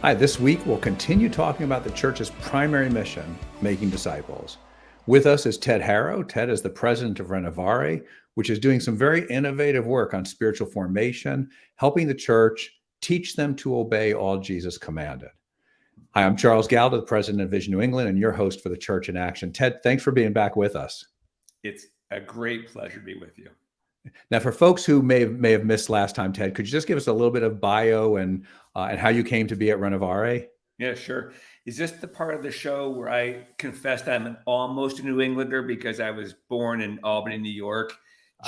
Hi, this week we'll continue talking about the church's primary mission, making disciples. With us is Ted Harro. Ted is the president of Renovaré, which is doing some very innovative work on spiritual formation, helping the church teach them to obey all Jesus commanded. Hi, I'm Charles Galda, the president of Vision New England, and your host for the Church in Action. Ted, thanks for being back with us. It's a great pleasure to be with you. Now, for folks who may have missed last time, Ted, could you just give us a little bit of bio and how you came to be at Renovaré? Yeah, sure. Is this the part of the show where I confessed I'm almost a New Englander because I was born in Albany, New York,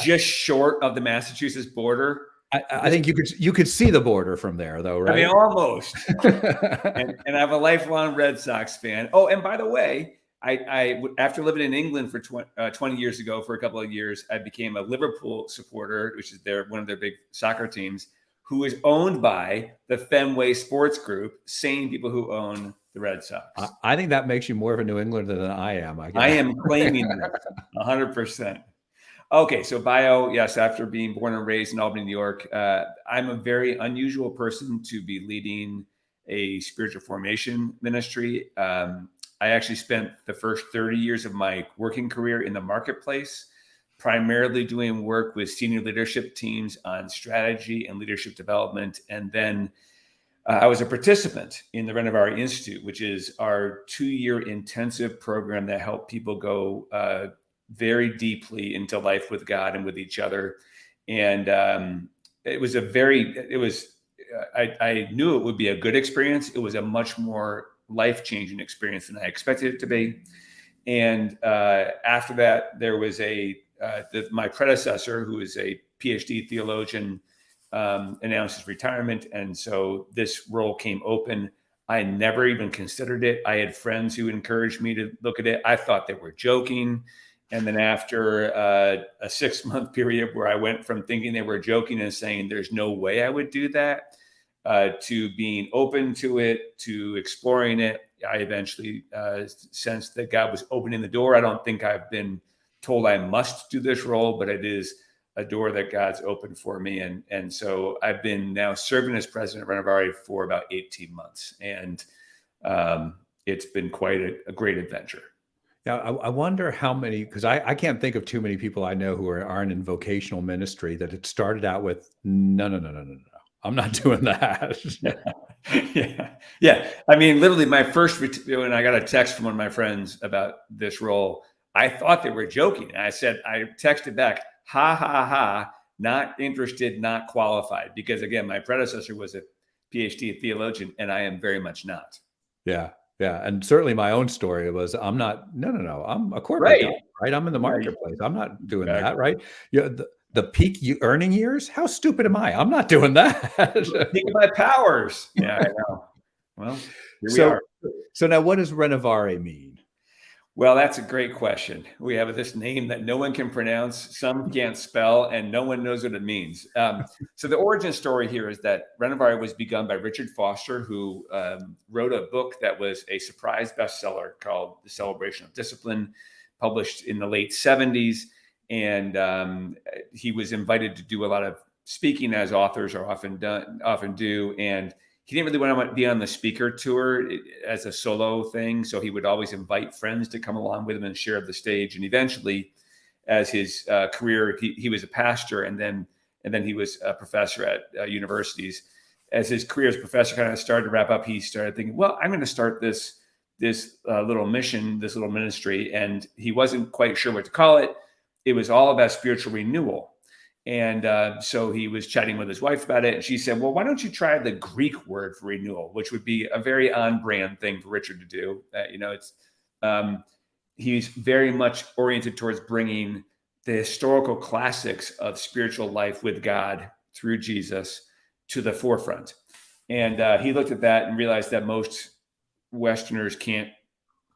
just short of the Massachusetts border? I think you could see the border from there, though, right? I mean, almost. and I'm a lifelong Red Sox fan. Oh, and by the way, I after living in England for 20 years ago, for a couple of years, I became a Liverpool supporter, which is one of their big soccer teams, who is owned by the Fenway Sports Group, same people who own the Red Sox. I think that makes you more of a New Englander than I am. I am claiming that 100%. Okay, so bio, yes, after being born and raised in Albany, New York, I'm a very unusual person to be leading a spiritual formation ministry. I actually spent the first 30 years of my working career in the marketplace, primarily doing work with senior leadership teams on strategy and leadership development. And then I was a participant in the Renovaré Institute, which is our 2-year intensive program that helped people go very deeply into life with God and with each other. And I knew it would be a good experience. It was a much more life-changing experience than I expected it to be. And after that, there was my predecessor, who is a PhD theologian, announced his retirement. And so this role came open. I never even considered it. I had friends who encouraged me to look at it. I thought they were joking. And then after a 6-month period where I went from thinking they were joking and saying there's no way I would do that, to being open to it, to exploring it, I eventually sensed that God was opening the door. I don't think I've been told I must do this role, but it is a door that God's opened for me. And so I've been now serving as president of Renovaré for about 18 months. And it's been quite a great adventure. Yeah, I wonder how many, because I can't think of too many people I know who aren't in vocational ministry that it started out with, no. I'm not doing that. Yeah. I mean, literally when I got a text from one of my friends about this role, I thought they were joking. And I texted back, ha, ha, ha, not interested, not qualified. Because again, my predecessor was a PhD theologian and I am very much not. Yeah. And certainly my own story was, I'm not, no, I'm a corporate guy, right? I'm in the marketplace. I'm not doing that, right? Yeah. The peak earning years? How stupid am I? I'm not doing that. Think of my powers. Yeah, I know. Well, here we are. So now what does Renovaré mean? Well, that's a great question. We have this name that no one can pronounce, some can't spell, and no one knows what it means. So the origin story here is that Renovaré was begun by Richard Foster, who wrote a book that was a surprise bestseller called The Celebration of Discipline, published in the late 70s. And he was invited to do a lot of speaking, as authors are often do. And he didn't really want to be on the speaker tour as a solo thing. So he would always invite friends to come along with him and share the stage. And eventually, as his career, he was a pastor and then he was a professor at universities. As his career as a professor kind of started to wrap up, he started thinking, well, I'm going to start this little mission, this little ministry. And he wasn't quite sure what to call it. It was all about spiritual renewal. And so he was chatting with his wife about it. And she said, well, why don't you try the Greek word for renewal, which would be a very on-brand thing for Richard to do. He's very much oriented towards bringing the historical classics of spiritual life with God through Jesus to the forefront. And he looked at that and realized that most Westerners can't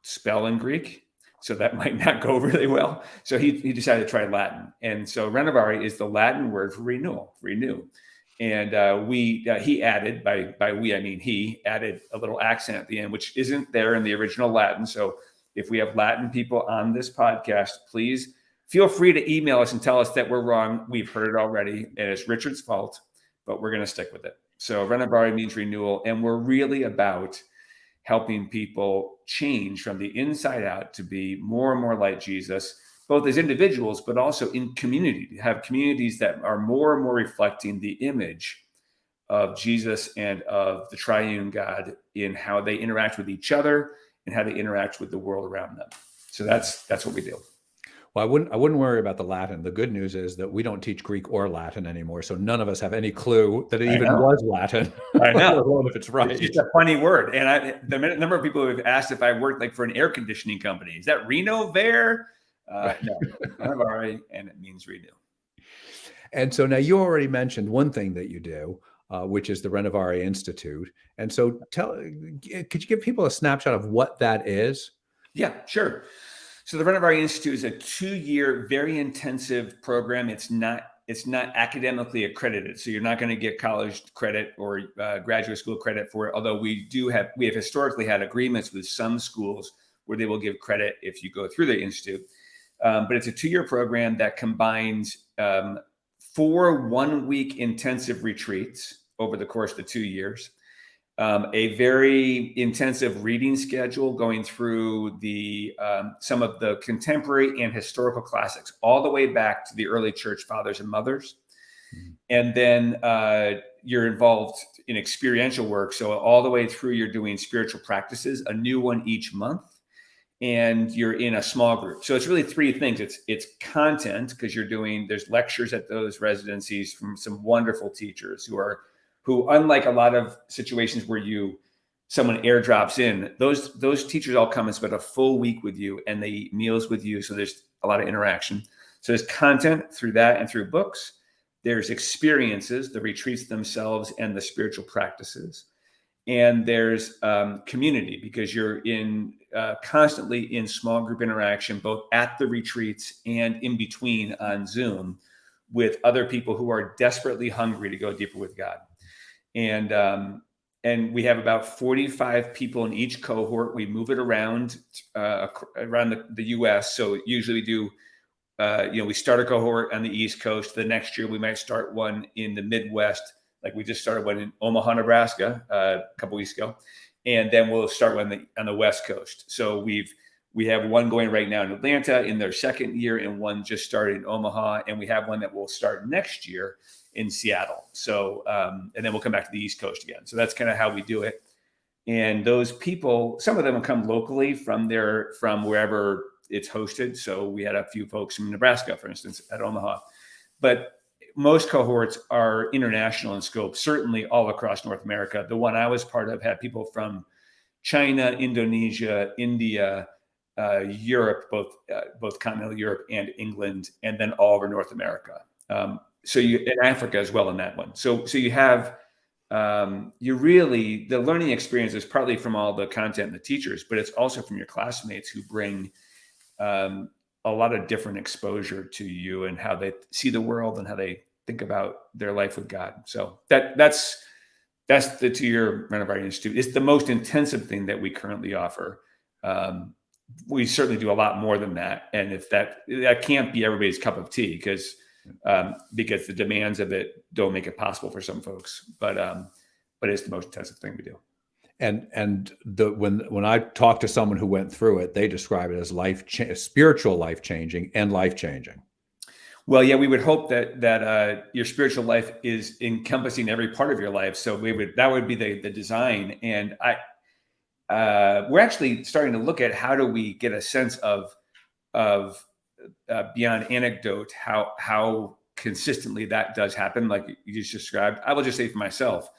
spell in Greek. So that might not go really well. So he decided to try Latin. And so Renovaré is the Latin word for renew. And he added, by we, I mean he added a little accent at the end, which isn't there in the original Latin. So if we have Latin people on this podcast, please feel free to email us and tell us that we're wrong. We've heard it already, and it's Richard's fault, but we're going to stick with it. So Renovaré means renewal, and we're really about helping people change from the inside out to be more and more like Jesus, both as individuals, but also in community, to have communities that are more and more reflecting the image of Jesus and of the triune God in how they interact with each other and how they interact with the world around them. So that's what we do. Well, I wouldn't worry about the Latin. The good news is that we don't teach Greek or Latin anymore, so none of us have any clue that it I even know. was Latin, I let know. alone if it's right. It's just a funny word. And the number of people who have asked if I worked like for an air conditioning company, is that Renovaré? No, Renovaré, and it means renew. And so now you already mentioned one thing that you do, which is the Renovaré Institute. And so could you give people a snapshot of what that is? Yeah, sure. So the Renovaré Institute is a 2-year, very intensive program. It's not academically accredited, so you're not going to get college credit or graduate school credit for it. Although we have historically had agreements with some schools where they will give credit if you go through the institute. But it's a 2-year program that combines 4 one-week intensive retreats over the course of the 2 years. A very intensive reading schedule going through some of the contemporary and historical classics, all the way back to the early church fathers and mothers. Mm-hmm. And then you're involved in experiential work. So all the way through, you're doing spiritual practices, a new one each month, and you're in a small group. So it's really 3 things. It's content, because there's lectures at those residencies from some wonderful teachers who, unlike a lot of situations where someone airdrops in, those teachers all come and spend a full week with you, and they eat meals with you. So there's a lot of interaction. So there's content through that and through books. There's experiences, the retreats themselves and the spiritual practices. And there's community, because you're constantly in small group interaction, both at the retreats and in between on Zoom, with other people who are desperately hungry to go deeper with God. And we have about 45 people in each cohort. We move it around the U.S. So usually we do, we start a cohort on the East Coast. The next year we might start one in the Midwest, like we just started one in Omaha, Nebraska, a couple weeks ago, and then we'll start one on the West Coast. So we have one going right now in Atlanta in their 2nd year, and one just started in Omaha, and we have one that will start next year in Seattle. So, and then we'll come back to the East Coast again. So that's kind of how we do it. And those people, some of them will come locally from wherever it's hosted. So we had a few folks from Nebraska, for instance, at Omaha, but most cohorts are international in scope, certainly all across North America. The one I was part of had people from China, Indonesia, India, Europe, both continental Europe and England, and then all over North America. So in Africa as well in that one. So you have, the learning experience is partly from all the content and the teachers, but it's also from your classmates who bring a lot of different exposure to you and how they see the world and how they think about their life with God. So that's the 2-year Renovaré Institute. It's the most intensive thing that we currently offer. We certainly do a lot more than that. And if that can't be everybody's cup of tea, because the demands of it don't make it possible for some folks, but it's the most intensive thing we do. And when I talk to someone who went through it, they describe it as spiritual life-changing and life-changing. Well, yeah, we would hope that your spiritual life is encompassing every part of your life. So that would be the design. And we're actually starting to look at how do we get a sense of beyond anecdote, how consistently that does happen, like you just described. I will just say for myself,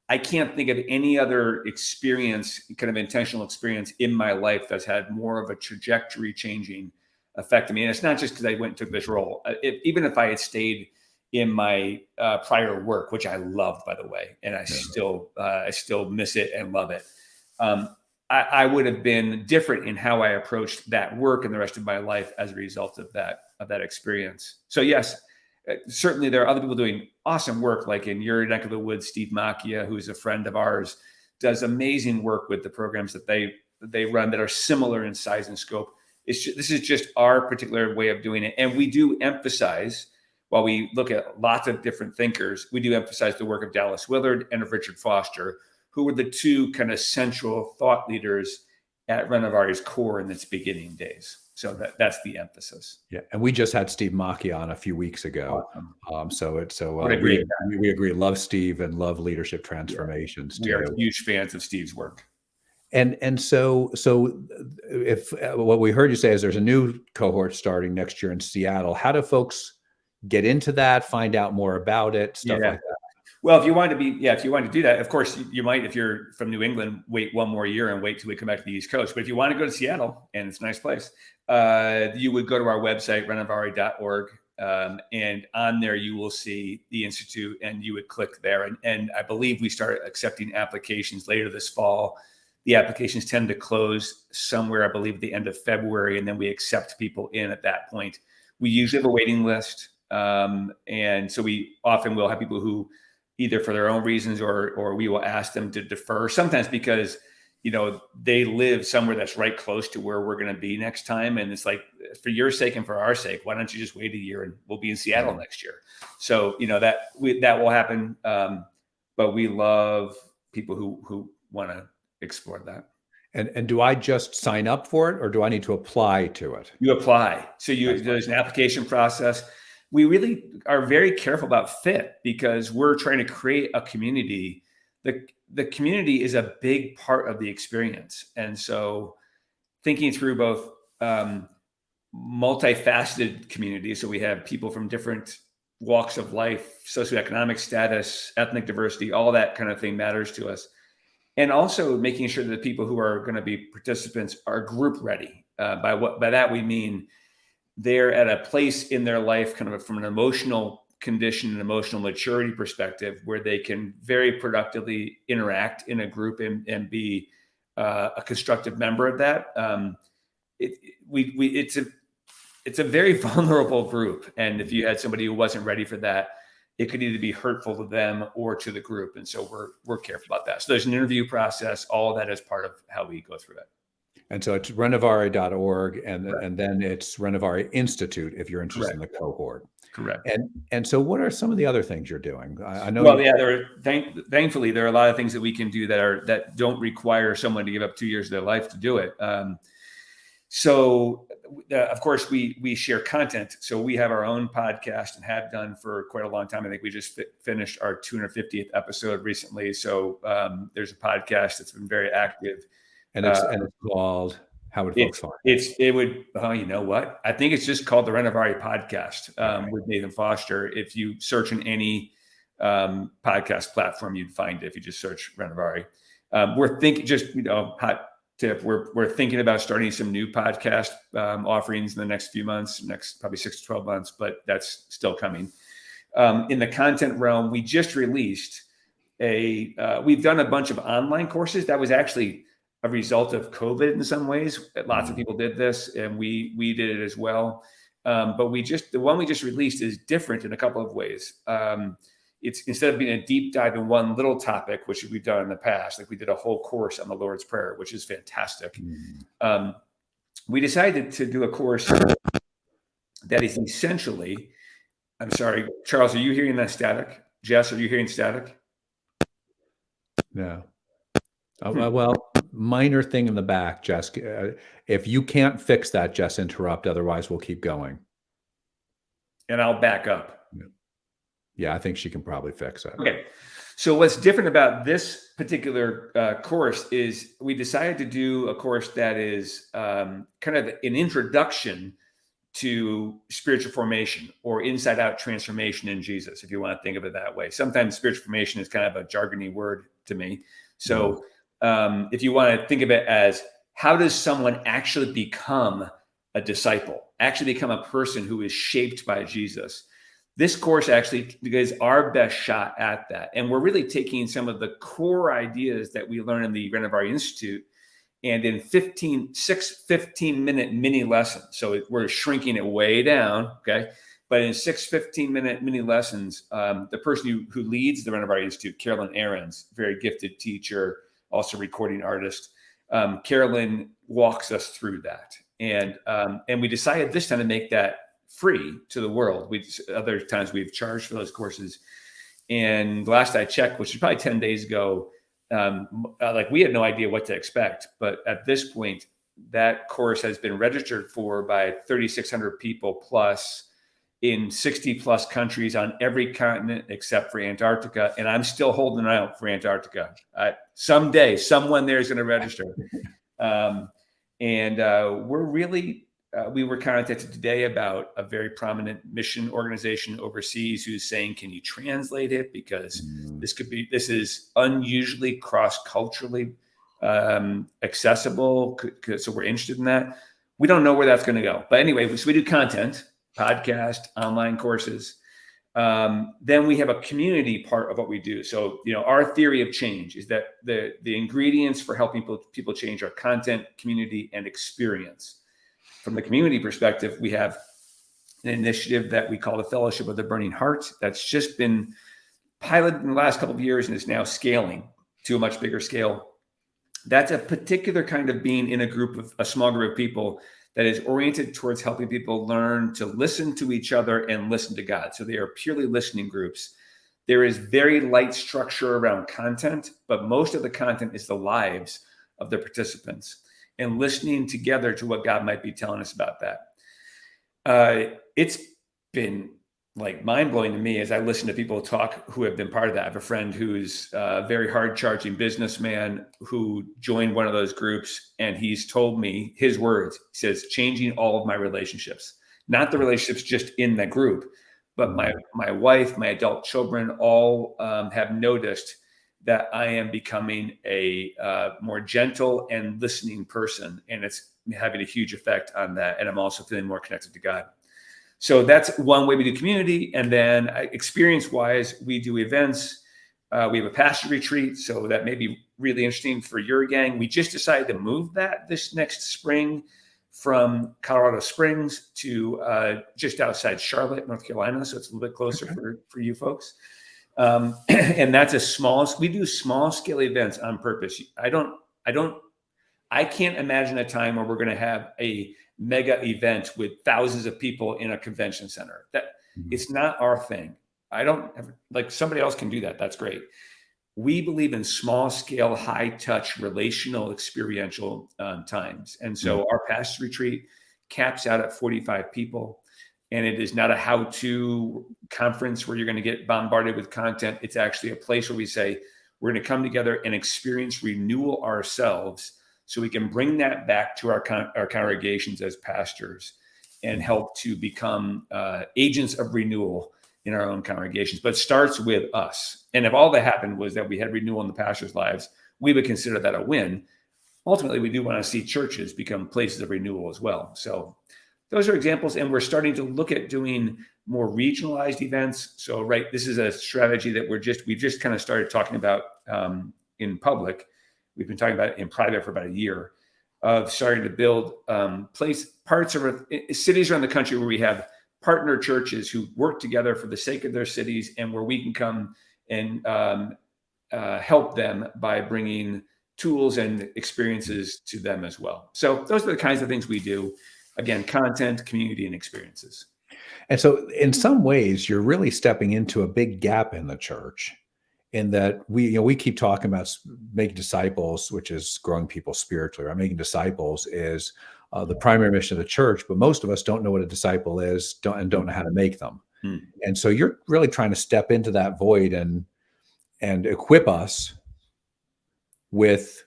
I can't think of any other experience, kind of intentional experience in my life that's had more of a trajectory changing effect on me. And it's not just because I went and took this role. Even if I had stayed in my prior work, which I loved, by the way, and I still miss it and love it. I would have been different in how I approached that work and the rest of my life as a result of that experience. So yes, certainly there are other people doing awesome work, like in your neck of the woods, Steve Macchia, who's a friend of ours, does amazing work with the programs that they run that are similar in size and scope. This is just our particular way of doing it. And we do emphasize, while we look at lots of different thinkers, we do emphasize the work of Dallas Willard and of Richard Foster, who were the two kind of central thought leaders at Renovaré's core in its beginning days. So that's the emphasis. Yeah, and we just had Steve Mackey on a few weeks ago. Awesome. We agree. Love Steve and love leadership transformations We too. are huge fans of Steve's work. And so if what we heard you say is there's a new cohort starting next year in Seattle, how do folks get into that, find out more about it, stuff like that? Well, if you want to do that, of course, you might, if you're from New England, wait one more year and wait till we come back to the East Coast. But if you want to go to Seattle, and it's a nice place, you would go to our website, renovaré.org. And on there, you will see the Institute, and you would click there. And I believe we start accepting applications later this fall. The applications tend to close somewhere, I believe, at the end of February, and then we accept people in at that point. We usually have a waiting list. And so we often will have people who either for their own reasons or we will ask them to defer, sometimes because, they live somewhere that's right close to where we're going to be next time. And it's like, for your sake and for our sake, why don't you just wait a year and we'll be in Seattle next year? So, that will happen. But we love people who want to explore that. And do I just sign up for it, or do I need to apply to it? You apply. So there's an application process. We really are very careful about fit because we're trying to create a community. The community is a big part of the experience. And so thinking through both multifaceted communities. So we have people from different walks of life, socioeconomic status, ethnic diversity, all that kind of thing matters to us. And also making sure that the people who are going to be participants are group ready. By that we mean they're at a place in their life, kind of from an emotional condition and emotional maturity perspective, where they can very productively interact in a group and be a constructive member of that. It's a very vulnerable group, and if you had somebody who wasn't ready for that, it could either be hurtful to them or to the group. And so we're careful about that. So there's an interview process. All of that is part of how we go through it. And so it's renovaré.org, and then it's Renovaré Institute if you're interested in the cohort. Correct. And so what are some of the other things you're doing? I know. Well, thankfully there are a lot of things that we can do that don't require someone to give up 2 years of their life to do it. So of course we share content. So we have our own podcast and have done for quite a long time. I think we just finished our 250th episode recently. So there's a podcast that's been very active. And it's called, how would folks find it? You know what? I think it's just called the Renovaré Podcast with Nathan Foster. If you search in any podcast platform, you'd find it if you just search Renovaré. We're thinking, hot tip, we're thinking about starting some new podcast offerings in the next few months, next probably 6 to 12 months, but that's still coming. In the content realm, we just released we've done a bunch of online courses. That was actually a result of COVID in some ways. Lots of people did this, and we did it as well. But the one we just released is different in a couple of ways. It's, instead of being a deep dive in one little topic, which we've done in the past, like we did a whole course on the Lord's Prayer, which is fantastic. We decided to do a course that is essentially, I'm sorry, Charles, are you hearing that static? Jess, are you hearing static? No. Well, minor thing in the back, Jess. If you can't fix that, just interrupt. Otherwise, we'll keep going. And I'll back up. Yeah, I think she can probably fix it. Okay. So what's different about this particular course is we decided to do a course that is kind of an introduction to spiritual formation or inside out transformation in Jesus, if you want to think of it that way. Sometimes spiritual formation is kind of a jargony word to me. So if you want to think of it as, how does someone actually become a disciple, actually become a person who is shaped by Jesus? This course actually is our best shot at that. And we're really taking some of the core ideas that we learn in the Renovaré Institute and in 15-minute mini lessons. So we're shrinking it way down, okay? But in 6 15-minute mini lessons, the person who leads the Renovaré Institute, Carolyn Ahrens, very gifted teacher, also recording artist, Carolyn walks us through that. And we decided this time to make that free to the world. Other times we've charged for those courses. And last I checked, which is probably 10 days ago, like we had no idea what to expect. But at this point, that course has been registered for by 3,600 people plus in 60 plus countries on every continent except for Antarctica. And I'm still holding out for Antarctica. Someday, someone there is going to register. We were contacted today about a very prominent mission organization overseas who's saying, can you translate it? Because this is unusually cross-culturally accessible. So we're interested in that. We don't know where that's going to go. But anyway, so we do content, podcast, online courses. Then we have a community part of what we do. So, our theory of change is that the ingredients for helping people change are content, community, and experience. From the community perspective, we have an initiative that we call the Fellowship of the Burning Heart. That's just been piloted in the last couple of years and is now scaling to a much bigger scale. That's a particular kind of being in a small group of people that is oriented towards helping people learn to listen to each other and listen to God. So they are purely listening groups. There is very light structure around content, but most of the content is the lives of the participants and listening together to what God might be telling us about that. It's been like mind-blowing to me as I listen to people talk who have been part of that. I have a friend who's a very hard-charging businessman who joined one of those groups, and he's told me his words. He says, changing all of my relationships, not the relationships just in the group, but my wife, my adult children, all have noticed that I am becoming a more gentle and listening person, and it's having a huge effect on that. And I'm also feeling more connected to God. So that's one way we do community. And then experience-wise, we do events. We have a pastor retreat, so that may be really interesting for your gang. We just decided to move that this next spring from Colorado Springs to just outside Charlotte, North Carolina. So it's a little bit closer for you folks. And that's we do small scale events on purpose. I can't imagine a time where we're going to have a mega event with thousands of people in a convention center. It's not our thing. Somebody else can do that. That's great. We believe in small scale, high touch, relational, experiential times. And so our pastor retreat caps out at 45 people. And it is not a how-to conference where you're going to get bombarded with content. It's actually a place where we say, we're going to come together and experience renewal ourselves so we can bring that back to our congregations as pastors and help to become agents of renewal in our own congregations. But it starts with us. And if all that happened was that we had renewal in the pastors' lives, we would consider that a win. Ultimately, we do want to see churches become places of renewal as well. So those are examples, and we're starting to look at doing more regionalized events. So, this is a strategy that we've just kind of started talking about in public. We've been talking about it in private for about a year, of starting to build parts of cities around the country where we have partner churches who work together for the sake of their cities, and where we can come and help them by bringing tools and experiences to them as well. So those are the kinds of things we do. Again, content, community, and experiences. And so in some ways, you're really stepping into a big gap in the church, in that we keep talking about making disciples, which is growing people spiritually, right? Making disciples is the primary mission of the church, but most of us don't know what a disciple is, don't know how to make them. And so you're really trying to step into that void and equip us with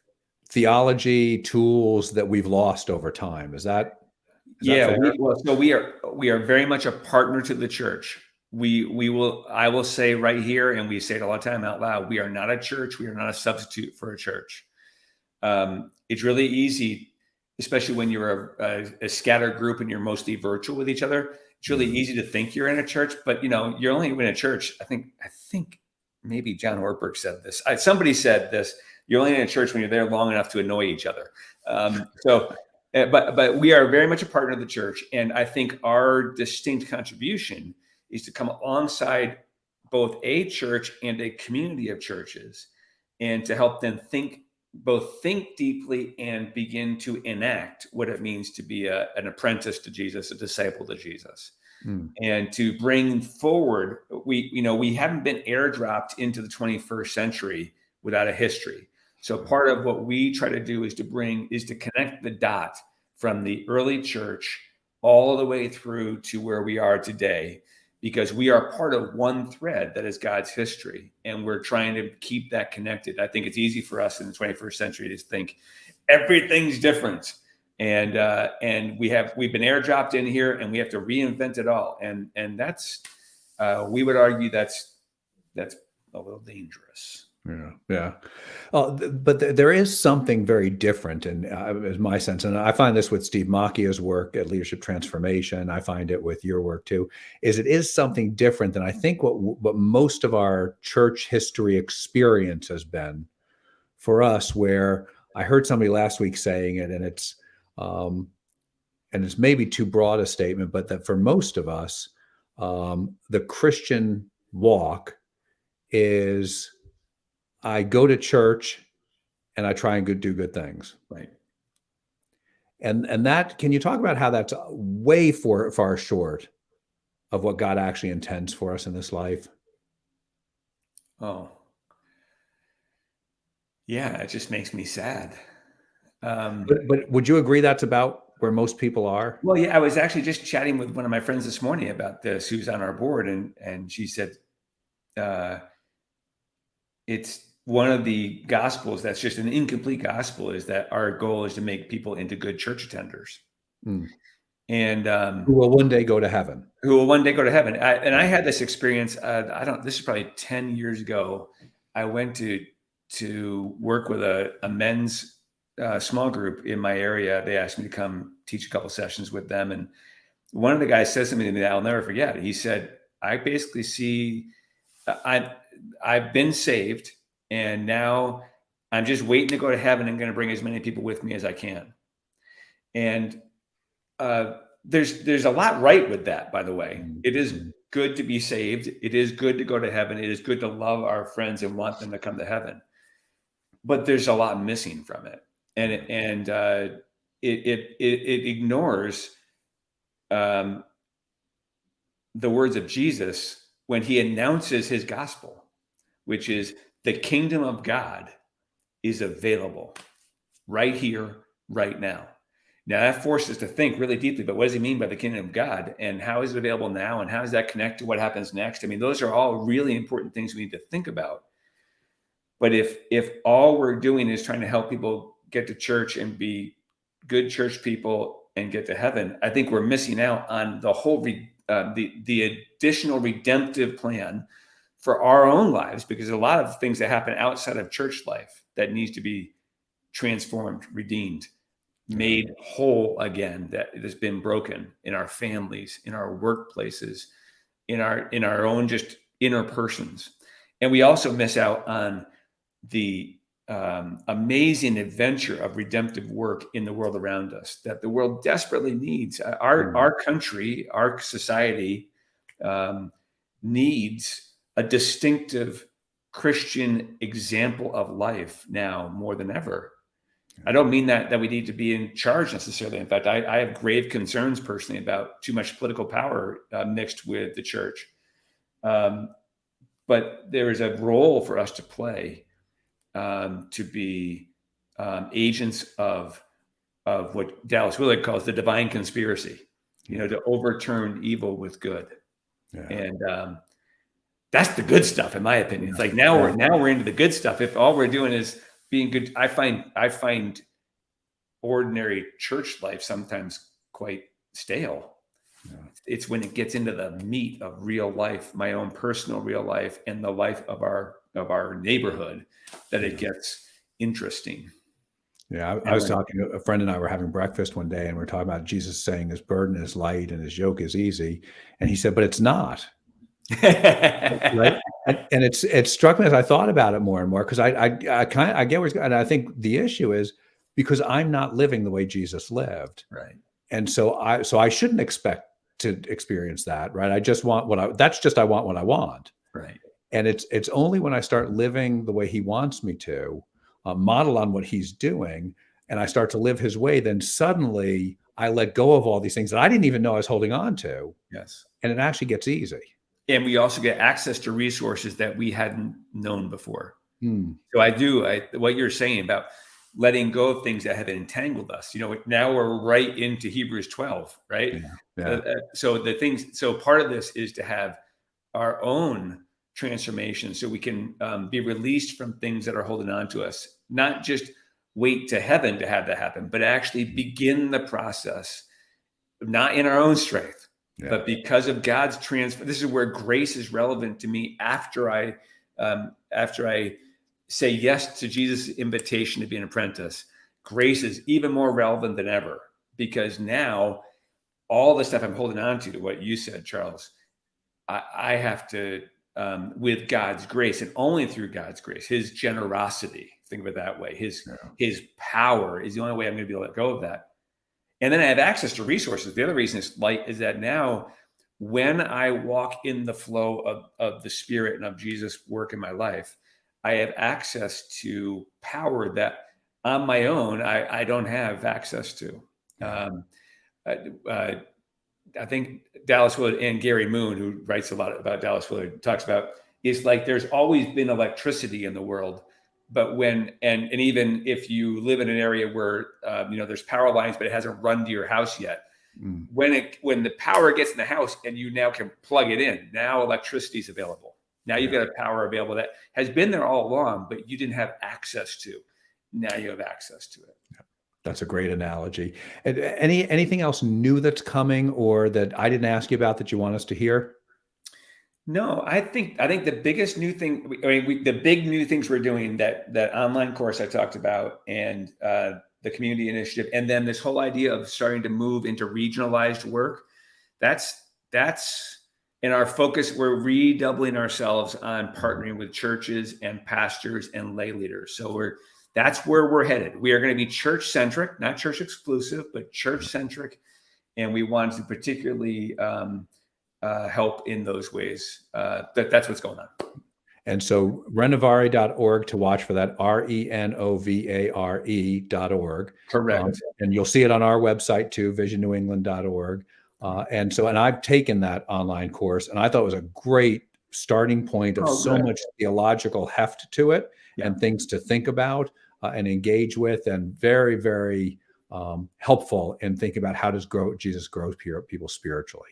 theology tools that we've lost over time. Is that we are very much a partner to the church. I will say right here, and we say it all the time out loud, we are not a church. We are not a substitute for a church. It's really easy, especially when you're a scattered group and you're mostly virtual with each other. It's really easy to think you're in a church, but you're only in a church. I think maybe John Ortberg said this. Somebody said this. You're only in a church when you're there long enough to annoy each other. But we are very much a partner of the church. And I think our distinct contribution is to come alongside both a church and a community of churches, and to help them think deeply and begin to enact what it means to be an apprentice to Jesus, a disciple to Jesus. Mm. and to bring forward, we haven't been airdropped into the 21st century without a history. So part of what we try to do is to connect the dot from the early church all the way through to where we are today, because we are part of one thread that is God's history, and we're trying to keep that connected. I think it's easy for us in the 21st century to think everything's different, and we've been airdropped in here, and we have to reinvent it all, and that's we would argue that's a little dangerous. Yeah, yeah. But there is something very different, and is my sense, and I find this with Steve Macchia's work at Leadership Transformation. I find it with your work too. Is it is something different than I think what most of our church history experience has been for us. Where I heard somebody last week saying it, um, and it's maybe too broad a statement, but that for most of us, the Christian walk is I go to church and I try and do good things. Right. And that, can you talk about how that's way far short of what God actually intends for us in this life? Oh, yeah, it just makes me sad. But would you agree that's about where most people are? Well, yeah, I was actually just chatting with one of my friends this morning about this, who's on our board, and she said, it's one of the gospels that's just an incomplete gospel, is that our goal is to make people into good church attenders, Mm. and Who will one day go to heaven. who will one day go to heaven. I had this experience. This is probably 10 years ago. I went to work with a men's small group in my area. They asked me to come teach a couple sessions with them, and one of the guys said something to me that I'll never forget. He said, "I basically see, I've been saved, and now I'm just waiting to go to heaven and going to bring as many people with me as I can." And there's a lot right with that, by the way. It is good to be saved. It is good to go to heaven. It is good to love our friends and want them to come to heaven. But there's a lot missing from it, and it ignores the words of Jesus when he announces his gospel, which is the kingdom of God is available right here, right now. Now that forces us to think really deeply, but what does he mean by the kingdom of God, and how is it available now, and how does that connect to what happens next? I mean, those are all really important things we need to think about. But if all we're doing is trying to help people get to church and be good church people and get to heaven, I think we're missing out on the whole the additional redemptive plan for our own lives, because a lot of things that happen outside of church life that needs to be transformed, redeemed, made whole again, that it has been broken in our families, in our workplaces, in our own just inner persons. And we also miss out on the amazing adventure of redemptive work in the world around us that the world desperately needs. Our country, our society needs a distinctive Christian example of life now more than ever. I don't mean that we need to be in charge necessarily. In fact, I have grave concerns personally about too much political power mixed with the church. But there is a role for us to play, to be agents of what Dallas Willard calls the divine conspiracy, to overturn evil with good. Yeah. And that's the good stuff, in my opinion. It's like now we're into the good stuff. If all we're doing is being good, I find ordinary church life sometimes quite stale. Yeah. It's when it gets into the meat of real life, my own personal real life, and the life of our neighborhood, that it gets interesting. Yeah, I was talking to a friend, and I were having breakfast one day, and we were talking about Jesus saying his burden is light and his yoke is easy, and he said, "But it's not." Right, and it struck me as I thought about it more and more, because I get where it's going, and I think the issue is because I'm not living the way Jesus lived, right? And so I shouldn't expect to experience that, right? I just want what I want what I want, right? And it's only when I start living the way he wants me to, model on what he's doing, and I start to live his way, then suddenly I let go of all these things that I didn't even know I was holding on to, Yes. and it actually gets easy. And we also get access to resources that we hadn't known before. Hmm. So what you're saying about letting go of things that have entangled us, now we're right into Hebrews 12, right? Yeah. So part of this is to have our own transformation so we can be released from things that are holding on to us, not just wait to heaven to have that happen, but actually begin the process, not in our own strength, but because of God's transfer. This is where grace is relevant to me after I say yes to Jesus' invitation to be an apprentice. Grace is even more relevant than ever, because now all the stuff I'm holding on to what you said, Charles, I have to, with God's grace, and only through God's grace, his generosity, think of it that way, his power is the only way I'm going to be able to let go of that. And then I have access to resources. The other reason it's light is that now when I walk in the flow of the Spirit and of Jesus' work in my life, I have access to power that on my own, I don't have access to. I think Dallas Willard and Gary Moon, who writes a lot about Dallas Willard, talks about, it's like there's always been electricity in the world, but and even if you live in an area where there's power lines, but it hasn't run to your house yet, when the power gets in the house and you now can plug it in, now electricity is available. Now you've got a power available that has been there all along, but you didn't have access to. Now you have access to it. That's a great analogy. And anything else new that's coming or that I didn't ask you about that you want us to hear? No, I think the biggest new thing, the big new things we're doing, that online course I talked about, and the community initiative, and then this whole idea of starting to move into regionalized work, that's in our focus. We're redoubling ourselves on partnering with churches and pastors and lay leaders. So that's where we're headed. We are going to be church centric, not church exclusive, but church centric. And we want to particularly help in those ways. That's what's going on. And so renovare.org to watch for that, renovare.org. Correct. And you'll see it on our website too, visionnewengland.org. And I've taken that online course, and I thought it was a great starting point of so much theological heft to it, and things to think about and engage with, and very, very helpful in thinking about how does Jesus grow people spiritually.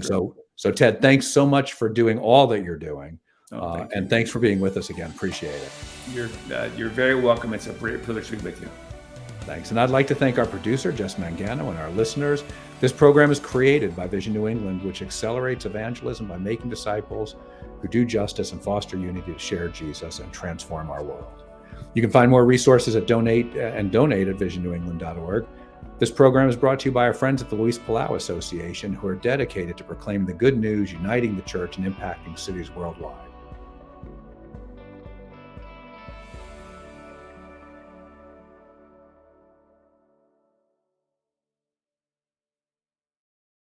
So Ted, thanks so much for doing all that you're doing. And thanks for being with us again. Appreciate it. You're very welcome. It's a great privilege to be with you. Thanks. And I'd like to thank our producer, Jess Mangano, and our listeners. This program is created by Vision New England, which accelerates evangelism by making disciples who do justice and foster unity to share Jesus and transform our world. You can find more resources at donate at visionnewengland.org. This program is brought to you by our friends at the Luis Palau Association, who are dedicated to proclaiming the good news, uniting the church, and impacting cities worldwide.